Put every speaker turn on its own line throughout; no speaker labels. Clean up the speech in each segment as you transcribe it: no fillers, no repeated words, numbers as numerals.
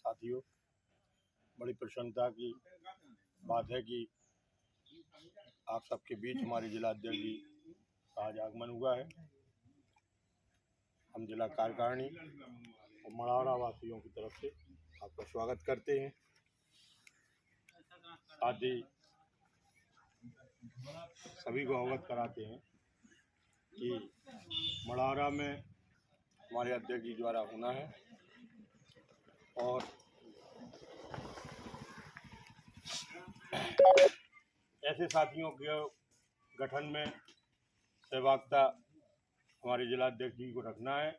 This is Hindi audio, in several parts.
साथियों, बड़ी प्रसन्नता की बात है कि आप सबके बीच हमारे जिला अध्यक्ष जी का आज आगमन हुआ है। हम जिला कार्यकारिणी और मढ़ौरा वासियों की तरफ से आपका स्वागत करते हैं। साथ ही सभी को अवगत कराते हैं कि मढ़ौरा में हमारे अध्यक्ष जी द्वारा होना है और ऐसे साथियों के गठन में सहभागिता हमारे जिला अध्यक्ष जी को रखना है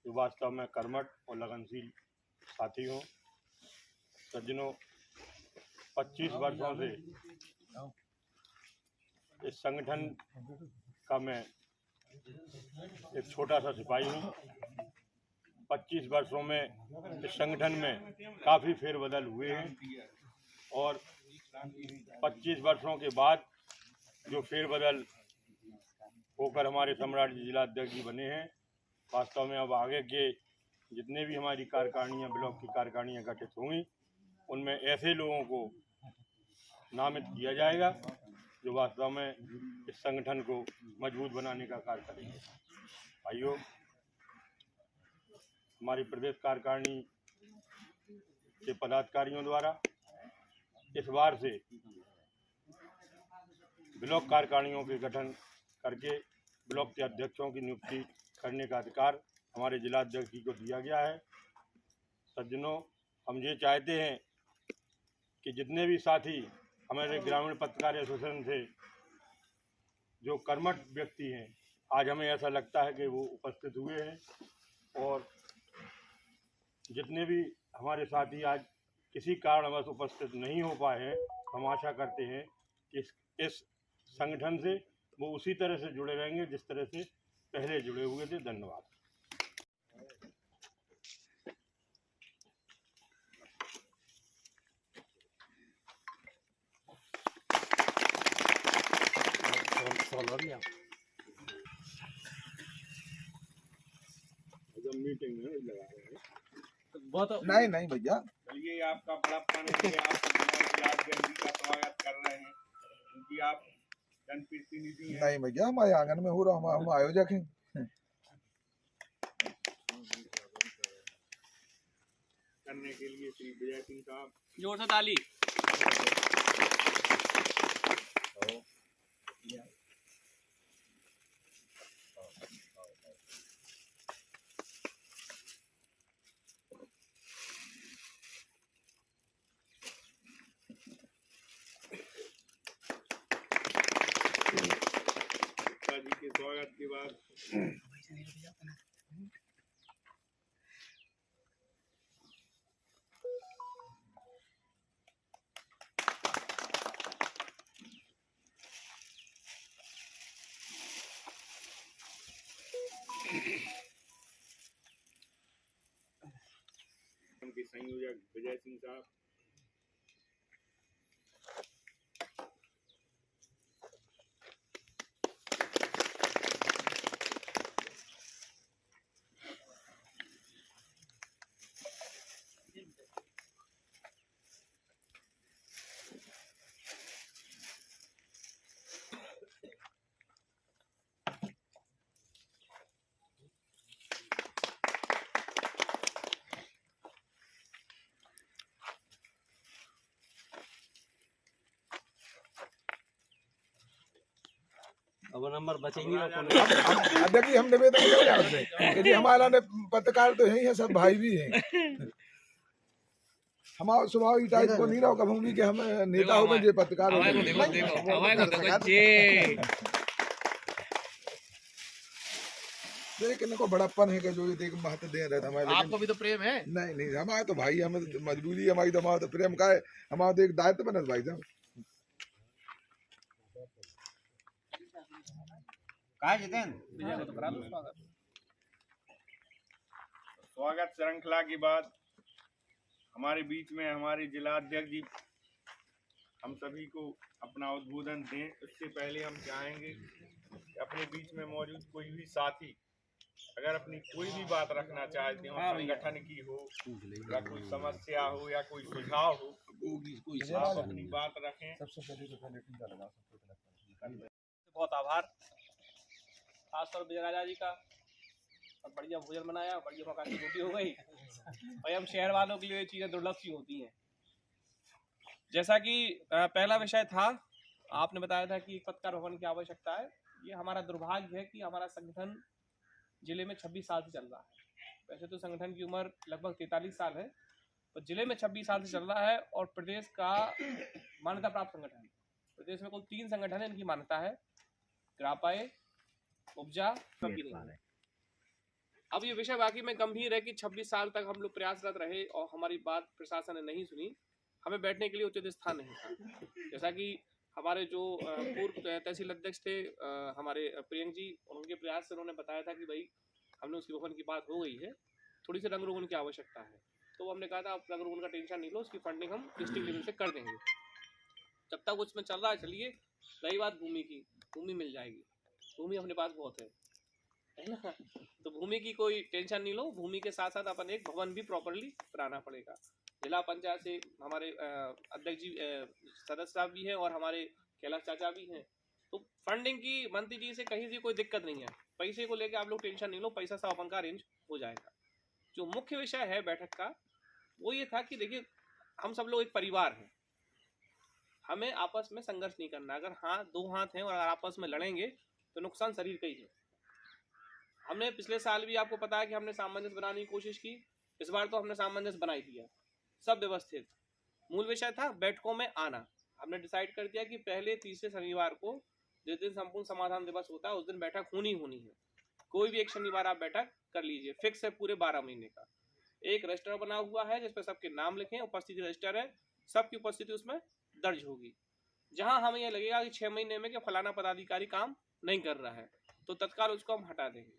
जो वास्तव में कर्मठ और लगनशील साथी हों। सज्जनों, 25 वर्षों से इस संगठन का मैं एक छोटा सा सिपाही हूँ। 25 वर्षों में इस संगठन में काफ़ी फेरबदल हुए हैं और 25 वर्षों के बाद जो फेरबदल होकर हमारे सम्राट जी जिला अध्यक्ष जी बने हैं, वास्तव में अब आगे के जितने भी हमारी कार्यकारिणियाँ, ब्लॉक की कार्यकारिणियाँ गठित होंगी, उनमें ऐसे लोगों को नामित किया जाएगा जो वास्तव में इस संगठन को मजबूत बनाने का कार्य करेंगे। भाइयों, हमारी प्रदेश कार्यकारिणी के पदाधिकारियों द्वारा इस बार से ब्लॉक कार्यकारिणियों के गठन करके ब्लॉक के अध्यक्षों की नियुक्ति करने का अधिकार हमारे जिला अध्यक्ष जी को दिया गया है। सज्जनों, हम ये चाहते हैं कि जितने भी साथी हमारे ग्रामीण पत्रकार एसोसिएशन से जो कर्मठ व्यक्ति हैं, आज हमें ऐसा लगता है कि वो उपस्थित हुए हैं और जितने भी हमारे साथी आज किसी कारणवश उपस्थित नहीं हो पाए हैं, हम आशा करते हैं कि इस संगठन से वो उसी तरह से जुड़े रहेंगे जिस तरह से पहले जुड़े हुए थे। धन्यवाद। मीटिंग में लगा रहे हैं
बहुत
नहीं भैया,
चलिए, आपका बड़प्पन है, आप जी का स्वागत कर रहे हैं क्योंकि आप जनप्रतिनिधि हैं।
नहीं भैया, हमारे आंगन में हो रहा, हम आयोजक हैं।
करने के लिए श्री विजय सिंह साहब,
जोर से ताली।
जी के स्वागत के बाद उनके संयोजक विजय सिंह साहब,
अब नंबर बचेंगे
अध्यक्ष जी, हम निवेदन कर रहे हैं कि हमारा पत्रकार तो यही है, सब भाई भी हैं। हमारा स्वभाव ही टाइप को नहीं रहो कभी कि हम नेता हो गए पत्रकार हो देख इनको बड़प्पन है कि जो ये देख महत्व दे रहे थे हमारे।
आपको भी तो प्रेम है।
नहीं, हमारे तो भाई, हमें मजबूरी है हमारी, तो हमारा तो प्रेम का है, हमारा तो एक दायित्व बना भाई साहब।
स्वागत श्रृंखला के बाद हमारे बीच में हमारे जिला अध्यक्ष जी हम सभी को अपना उद्बोधन दें। इससे पहले हम चाहेंगे कि अपने बीच में मौजूद कोई भी साथी अगर अपनी कोई भी बात रखना चाहते हो, संगठन की हो या कोई समस्या हो या कोई सुझाव हो, आप अपनी बात रखें।
बहुत आभार खासतौर पर राजा जी का। और बढ़िया भोजन बनाया, बढ़िया मकान की रोटी हो गई। और हम शहर वालों के लिए ये चीज़ें दुर्लभ सी होती हैं। जैसा कि पहला विषय था, आपने बताया था कि पत्रकार भवन की आवश्यकता है। ये हमारा दुर्भाग्य है कि हमारा संगठन जिले में 26 साल से चल रहा है। वैसे तो संगठन की उम्र लगभग 43 साल है, तो जिले में 26 साल से चल रहा है और प्रदेश का मान्यता प्राप्त संगठन है। प्रदेश में कुल 3 संगठन है इनकी मान्यता है, ग्रापाए, उपजा, नहीं। अब ये विषय वाकई में गंभीर है कि 26 साल तक हम लोग प्रयासरत रहे और हमारी बात प्रशासन ने नहीं सुनी। हमें बैठने के लिए उचित स्थान नहीं था। जैसा कि हमारे जो पूर्व तहसील अध्यक्ष थे हमारे प्रियंक जी, उनके प्रयास से उन्होंने बताया था कि भाई हमने उसकी भवन की बात हो गई है, थोड़ी सी रंग रोगन की आवश्यकता है। तो हमने कहा था आप रंग रोगन का टेंशन नहीं लो, उसकी फंडिंग हम डिस्ट्रिक्ट लेवल से कर देंगे। जब तक उसमें चल रहा है चलिए। रही बात भूमि की, भूमि मिल जाएगी, भूमि अपने पास बहुत है ना। तो भूमि की कोई टेंशन नहीं लो। भूमि के साथ साथ अपन एक भवन भी प्रॉपरली बनाना पड़ेगा। जिला पंचायत से हमारे अध्यक्ष जी सदस्य साहब भी हैं और हमारे कैलाश चाचा भी हैं। तो फंडिंग की मंत्री जी से कहीं से कोई दिक्कत नहीं है। पैसे को लेकर आप लोग टेंशन नहीं लो, पैसा सब अपन का अरेंज हो जाएगा। जो मुख्य विषय है बैठक का वो ये था कि देखिए हम सब लोग एक परिवार हैं, हमें आपस में संघर्ष नहीं करना। अगर हाँ 2 हाथ हैं और अगर आपस में लड़ेंगे तो नुकसान शरीर का ही है। हमने पिछले साल भी आपको पता है कि हमने सामंजस्य बनाने की कोशिश की, इस बार तो हमने सामंजस्य बना ही दिया, सब व्यवस्थित। मूल विषय था बैठकों में आना। हमने डिसाइड कर दिया कि पहले तीसरे शनिवार को जिस दिन संपूर्ण समाधान दिवस होता है उस दिन बैठक होनी है। कोई भी एक शनिवार आप बैठक कर लीजिए, फिक्स है पूरे 12 महीने का। एक रजिस्टर बना हुआ है जिसपे सबके नाम लिखें, उपस्थिति रजिस्टर है, सबकी उपस्थिति उसमें दर्ज होगी। जहां हमें यह लगेगा कि 6 महीने में कि फलाना पदाधिकारी काम नहीं कर रहा है तो तत्काल उसको हम हटा देंगे।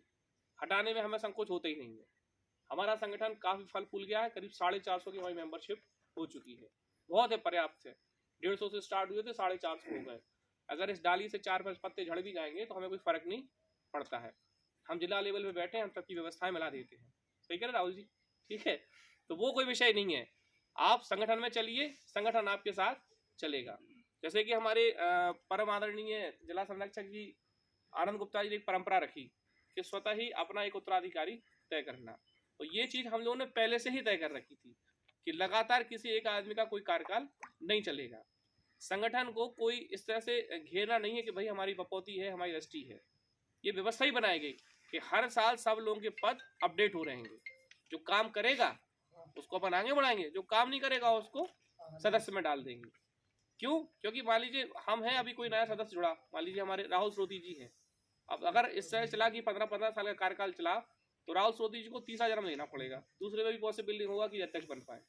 हटाने में हमें संकोच होते ही नहीं है। हमारा संगठन काफी फल फूल गया है, करीब 450 की हमारी मेंबरशिप हो चुकी है। बहुत है, पर्याप्त है। 150 से स्टार्ट हुए थे, 450 हो गए। अगर इस डाली से 4-5 पत्ते झड़ भी जाएंगे तो हमें कोई फर्क नहीं पड़ता है। हम जिला लेवल पे बैठे, हम सबकी व्यवस्थाएं मिला देते हैं। सही कह रहे राहुल जी? ठीक है, तो वो कोई विषय नहीं है। आप संगठन में चलिए, संगठन आपके साथ चलेगा। जैसे कि हमारे परम आदरणीय जिला संरक्षक जी आनंद गुप्ता जी ने एक परंपरा रखी कि स्वतः ही अपना एक उत्तराधिकारी तय करना। तो ये चीज हम लोगों ने पहले से ही तय कर रखी थी कि लगातार किसी एक आदमी का कोई कार्यकाल नहीं चलेगा। संगठन को कोई इस तरह से घेरना नहीं है कि भाई हमारी बपौती है, हमारी रजिस्ट्री है। ये व्यवस्था ही बनाई गई कि हर साल सब लोगों के पद अपडेट हो रहेंगे। जो काम करेगा उसको अपन आगे बढ़ाएंगे, जो काम नहीं करेगा उसको सदस्य में डाल देंगे। क्यों? क्योंकि मान लीजिए हम हैं, अभी कोई नया सदस्य जुड़ा, मान लीजिए हमारे राहुल श्रोती जी हैं। अब अगर इस तरह चला कि 15-15 साल का कार्यकाल चला तो राहुल श्रोती जी को 30 जन्म लेना पड़ेगा। दूसरे में भी पॉसिबिलिटी होगा कि अध्यक्ष बन पाए,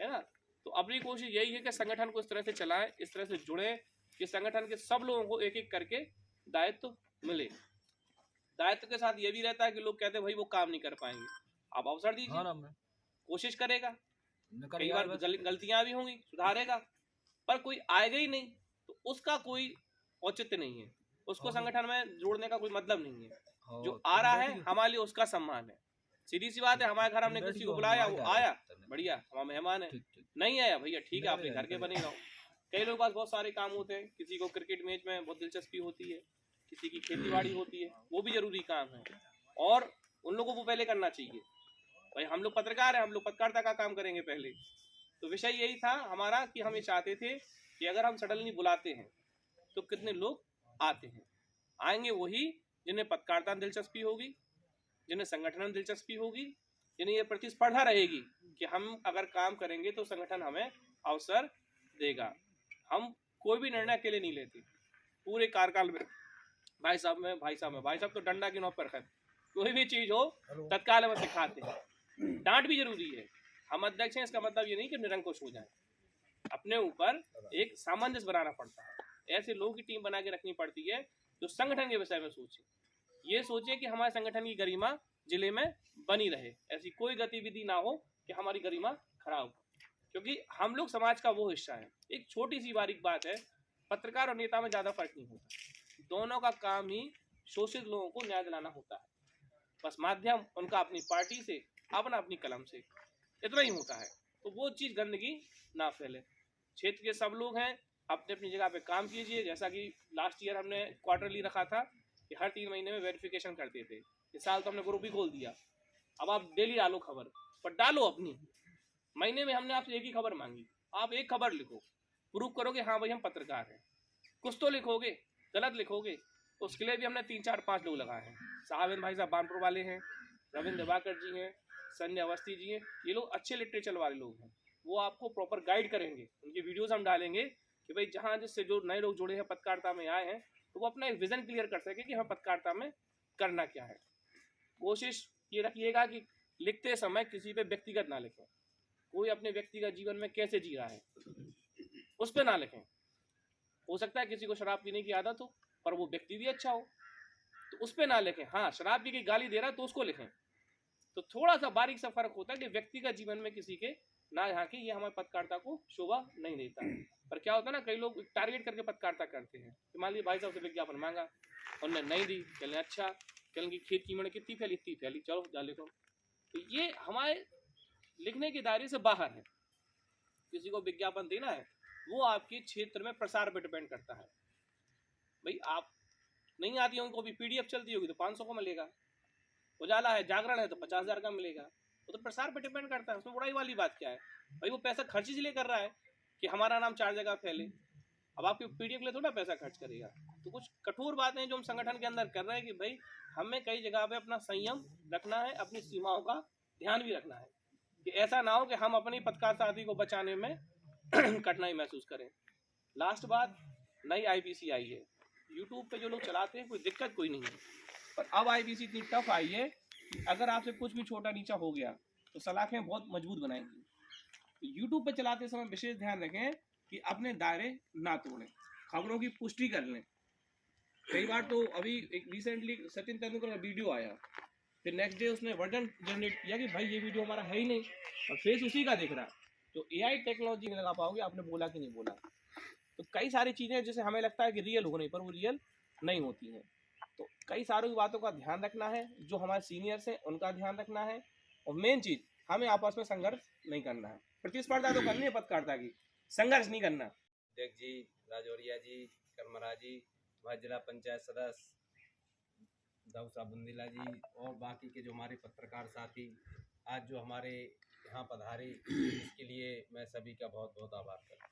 है ना। तो अपनी कोशिश यही है कि संगठन को इस तरह से चलाएं, इस तरह से जुड़े कि संगठन के सब लोगों को एक एक करके दायित्व मिले। दायित्व के साथ ये भी रहता है कि लोग कहते हैं भाई वो काम नहीं कर पाएंगे, आप अवसर दीजिए, कोशिश करेगा। कई बार गलतियां भी होंगी, सुधारेगा, पर कोई आएगा ही नहीं तो उसका कोई औचित्य नहीं है, उसको संगठन में जोड़ने का कोई मतलब नहीं है। जो आ रहा है हमारे लिए उसका सम्मान है। सीधी सी बात है, हमारे घर हमने किसी को बुलाया, वो आया बढ़िया, हमारा मेहमान है। नहीं आया भैया ठीक है, अपने घर के बने रहो। कई लोगों के पास बहुत सारे काम होते हैं, किसी को क्रिकेट मैच में बहुत दिलचस्पी होती है, किसी की खेती बाड़ी होती है, वो भी जरूरी काम है और उन लोगों को पहले करना चाहिए। भाई हम लोग पत्रकार हैं, हम लोग पत्रकारिता का काम करेंगे पहले। तो विषय यही था हमारा कि हम ये चाहते थे कि अगर हम सडनली बुलाते हैं तो कितने लोग आते हैं। आएंगे वही जिन्हें पत्रकारिता में दिलचस्पी होगी, जिन्हें संगठन में दिलचस्पी होगी, जिन्हें ये प्रतिस्पर्धा रहेगी कि हम अगर काम करेंगे तो संगठन हमें अवसर देगा। हम कोई भी निर्णय अकेले नहीं लेते पूरे कार्यकाल में। भाई साहब तो डंडा की नोक पर खैर कोई भी चीज हो तत्काल में सिखाते हैं। डांट भी जरूरी है। हम अध्यक्ष हैं, इसका मतलब ये नहीं कि निरंकुश हो जाए। अपने ऊपर एक सामंजस्य बनाना पड़ता है। ऐसे लोगों की टीम बना के रखनी पड़ती है जो संगठन के विषय में सोचे, ये सोचे कि हमारे संगठन की गरिमा जिले में बनी रहे, ऐसी कोई गतिविधि ना हो कि हमारी गरिमा खराब हो। क्योंकि हम लोग समाज का वो हिस्सा है। एक छोटी सी बारीक बात है, पत्रकार और नेता में ज्यादा फर्क नहीं होता। दोनों का काम ही शोषित लोगों को न्याय दिलाना होता है। बस माध्यम उनका अपनी पार्टी से, अपना अपनी कलम से, इतना ही होता है। तो वो चीज़ गंदगी ना फैले। क्षेत्र के सब लोग हैं, अपने अपनी जगह पे काम कीजिए। जैसा कि लास्ट ईयर हमने क्वार्टरली रखा था कि हर 3 महीने में वेरिफिकेशन करते थे। इस साल तो हमने ग्रुप ही खोल दिया। अब आप डेली डालो खबर, पर डालो अपनी। महीने में हमने आपसे एक ही खबर मांगी, आप एक खबर लिखो, प्रूव करोगे हाँ भाई हम पत्रकार हैं। कुछ तो लिखोगे, गलत लिखोगे। उसके लिए भी हमने 3, 4, 5 लोग लगाए हैं। साहब भाई साहब बानपुर वाले हैं, रविंद्र दिवाकर जी हैं, संजय अवस्थी जी हैं। ये लोग अच्छे लिटरेचर वाले लोग हैं, वो आपको प्रॉपर गाइड करेंगे। उनकी वीडियोस हम डालेंगे कि भाई जहाँ जिससे जो नए लोग जुड़े हैं, पत्रकारिता में आए हैं, तो वो अपना एक विजन क्लियर कर सके कि हम पत्रकारिता में करना क्या है। कोशिश ये रखिएगा कि लिखते समय किसी पे व्यक्तिगत ना लिखें। कोई अपने व्यक्तिगत जीवन में कैसे जी रहा है उस पर ना लिखें। हो सकता है किसी को शराब पीने की आदत हो, पर वो व्यक्ति भी अच्छा हो, तो उस पर ना लिखें। हाँ, शराब पी के गाली दे रहा है तो उसको लिखें। तो थोड़ा सा बारीक सा फर्क होता है कि व्यक्तिगत जीवन में किसी के ना यहाँ के, ये हमारी पत्रकारिता को शोभा नहीं देता। पर क्या होता है ना, कई लोग टारगेट करके पत्रकारिता करते हैं कि मान लीजिए भाई साहब से विज्ञापन मांगा, उन्होंने नहीं दी, चलें अच्छा, चलें की खेत की मणि कितनी फैली, इतनी फैली, चलो जा लिखो। तो ये हमारे लिखने के दायरे से बाहर है। किसी को विज्ञापन देना है, वो आपके क्षेत्र में प्रसार पर डिपेंड करता है। भाई आप नहीं आती है उनको भी PDF चलती होगी तो 500 को मिलेगा, उजाला है, जागरण है तो 50,000 का मिलेगा। वो तो प्रसार पे डिपेंड करता है, उसमें बुराई वाली बात क्या है भाई। वो पैसा खर्च इसलिए कर रहा है कि हमारा नाम 4 जगह फैले। अब आपके PDF के लिए थोड़ा पैसा खर्च करेगा। तो कुछ कठोर बातें जो हम संगठन के अंदर कर रहे हैं कि भाई हमें कई जगह पे अपना संयम रखना है, अपनी सीमाओं का ध्यान भी रखना है कि ऐसा ना हो कि हम अपनी पत्रकार साथी को बचाने में कठिनाई महसूस करें। लास्ट बात, नई IPC आई है। यूट्यूब पे जो लोग चलाते हैं कोई दिक्कत कोई नहीं है, पर अब IPC इतनी टफ आई है, अगर आपसे कुछ भी छोटा नीचा हो गया तो सलाखें बहुत मजबूत बनाएंगी। तो यूट्यूब पे चलाते समय विशेष ध्यान रखें कि अपने दायरे ना तोड़ें, खबरों की पुष्टि कर लें। कई बार तो अभी एक रिसेंटली सचिन तेंदुलकर का वीडियो आया, फिर नेक्स्ट डे उसने वर्जन जनरेट किया कि भाई ये वीडियो हमारा है ही नहीं, और फेस उसी का दिख रहा। तो AI टेक्नोलॉजी नहीं लगा पाओगे आपने बोला कि नहीं बोला। तो कई सारी चीज़ें जैसे हमें लगता है कि रियल होने पर वो रियल नहीं होती हैं। तो कई सारी बातों का ध्यान रखना है, जो हमारे सीनियर्स हैं उनका ध्यान रखना है, और मेन चीज़ हमें आपस में संघर्ष नहीं करना है। प्रतिस्पर्धा तो करनी है पत्रकारिता की, संघर्ष नहीं करना।
अध्यक्ष जी, राजौरिया जी, कर्मरा जी, वह जिला पंचायत सदस्य दौसा बुंदीला जी और बाकी के जो हमारे पत्रकार साथी आज जो हमारे यहाँ पधारे, इसके लिए मैं सभी का बहुत बहुत आभार करता हूँ।